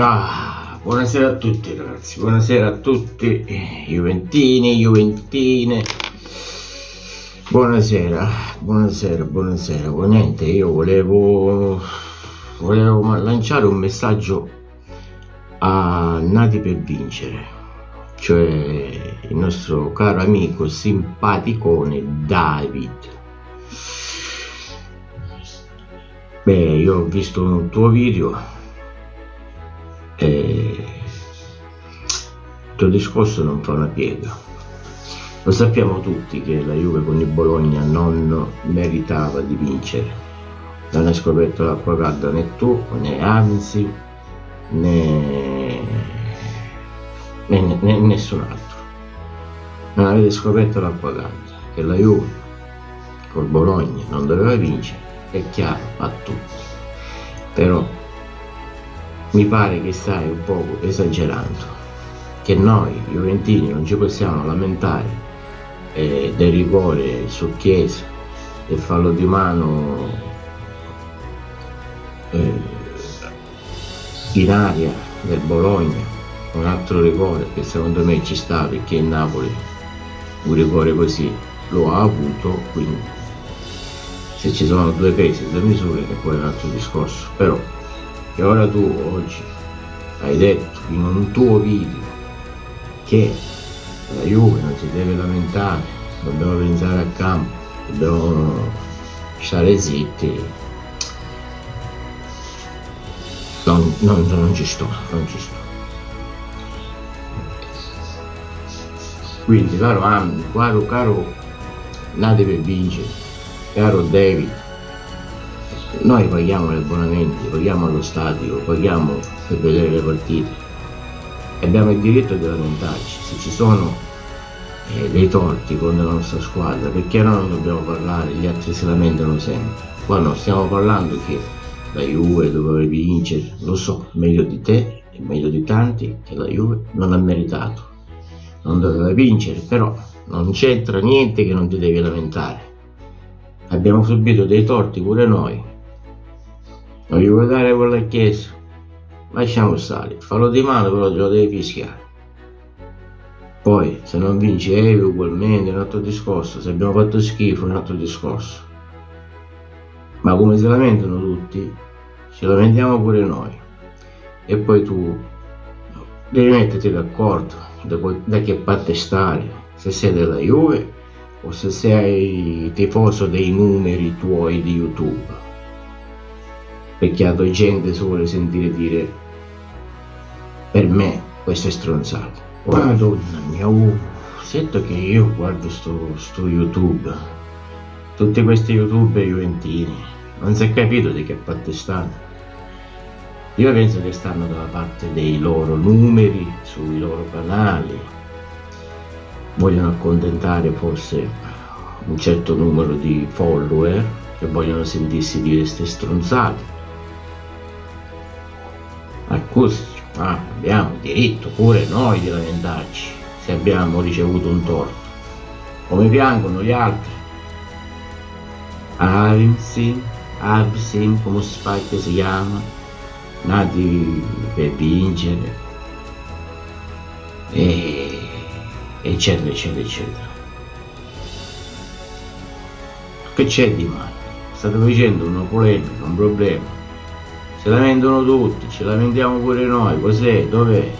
Buonasera a tutti ragazzi, buonasera a tutti, Juventini, Juventine, buonasera. Niente, io volevo lanciare un messaggio a Nati per Vincere, cioè il nostro caro amico simpaticone David. Io ho visto un tuo video e il tuo discorso non fa una piega. Lo sappiamo tutti che la Juve con il Bologna non meritava di vincere. Non hai scoperto l'acqua calda né tu, né Anzi, né nessun altro. Non avete scoperto l'acqua calda, che la Juve col Bologna non doveva vincere, è chiaro a tutti. Però mi pare che stai un poco esagerando, che noi Juventini non ci possiamo lamentare del rigore su Chiesa, del fallo di mano in aria del Bologna, un altro rigore che secondo me ci sta, perché il Napoli un rigore così lo ha avuto, quindi se ci sono due pesi e due misure è poi un altro discorso. Però che ora tu oggi hai detto in un tuo video che la Juve non si deve lamentare, dobbiamo pensare al campo, dobbiamo stare zitti, non ci sto. Quindi caro Nati per Vincere, caro David, noi paghiamo gli abbonamenti, paghiamo allo stadio, paghiamo per vedere le partite e abbiamo il diritto di lamentarci se ci sono dei torti con la nostra squadra, perché noi non dobbiamo parlare, gli altri si lamentano sempre. Qua non stiamo parlando che la Juve doveva vincere, lo so meglio di te e meglio di tanti che la Juve non ha meritato, non doveva vincere, però non c'entra niente che non ti devi lamentare. Abbiamo subito dei torti pure noi. Non gli vuoi dare con la Chiesa? Lasciamo stare, fallo di mano però te lo devi fischiare. Poi se non vinci ugualmente è un altro discorso, se abbiamo fatto schifo è un altro discorso. Ma come si lamentano tutti, ci lamentiamo pure noi. E poi tu devi metterti d'accordo da che parte stare, se sei della Juve o se sei tifoso dei numeri tuoi di YouTube. Perché la tua gente si vuole sentire dire per me questo è stronzato. Madonna mia, sento che io guardo sto YouTube, tutti questi youtuber juventini, non si è capito di che parte stanno. Io penso che stanno dalla parte dei loro numeri sui loro canali, vogliono accontentare forse un certo numero di follower che vogliono sentirsi dire ste stronzate. Accustici, abbiamo diritto pure noi di lamentarci se abbiamo ricevuto un torto, come piangono gli altri. Absin, come si chiama, Nati per Vincere, eccetera. Che c'è di male? State facendo una polemica, un problema. Si lamentano tutti, ci lamentiamo pure noi, cos'è? Dov'è?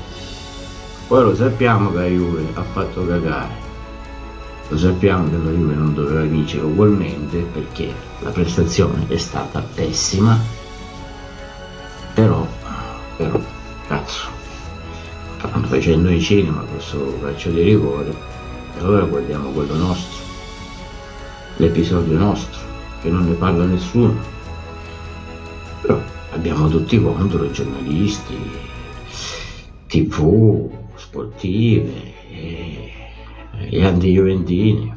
Poi lo sappiamo che la Juve ha fatto cagare, lo sappiamo che la Juve non doveva vincere ugualmente perché la prestazione è stata pessima, però cazzo, stanno facendo il cinema questo calcio di rigore e allora guardiamo quello nostro, l'episodio nostro, che non ne parla nessuno. Però abbiamo tutti contro giornalisti, TV, sportive, gli anti-juventini,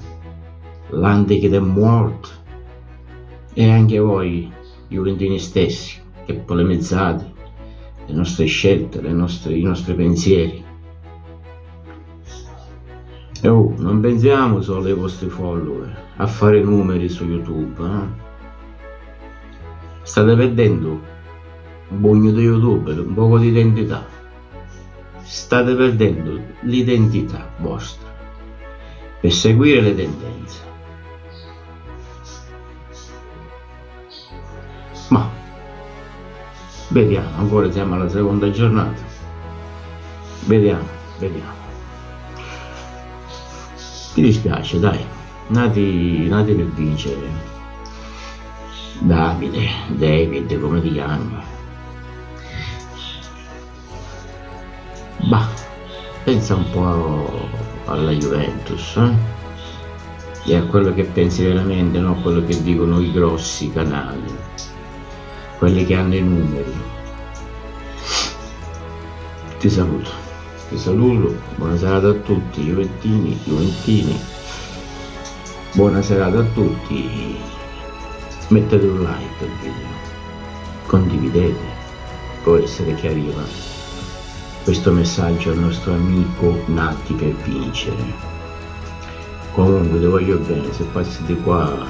l'anti che è morto, e anche voi juventini stessi che polemizzate le nostre scelte, i nostri pensieri. E non pensiamo solo ai vostri follower, a fare numeri su YouTube, State perdendo un pugno di youtuber, un poco di identità. State perdendo l'identità vostra per seguire le tendenze. Ma vediamo, ancora siamo alla seconda giornata. Vediamo. Mi dispiace, dai, nati per vincere. David, come ti chiami? Bah, pensa un po' alla Juventus, e a quello che pensi veramente, non a quello che dicono i grossi canali, quelli che hanno i numeri. Ti saluto, buona serata a tutti, Juventini, buona serata a tutti, mettete un like al video, condividete, può essere che arriva questo messaggio al nostro amico Nati per vincere. Comunque ti voglio bene, se passi di qua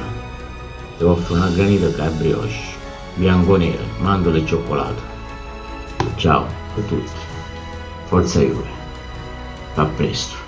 ti offro una granita cabrioche, bianco-nera, mandorle e cioccolato. Ciao a tutti, forza Juve, a presto.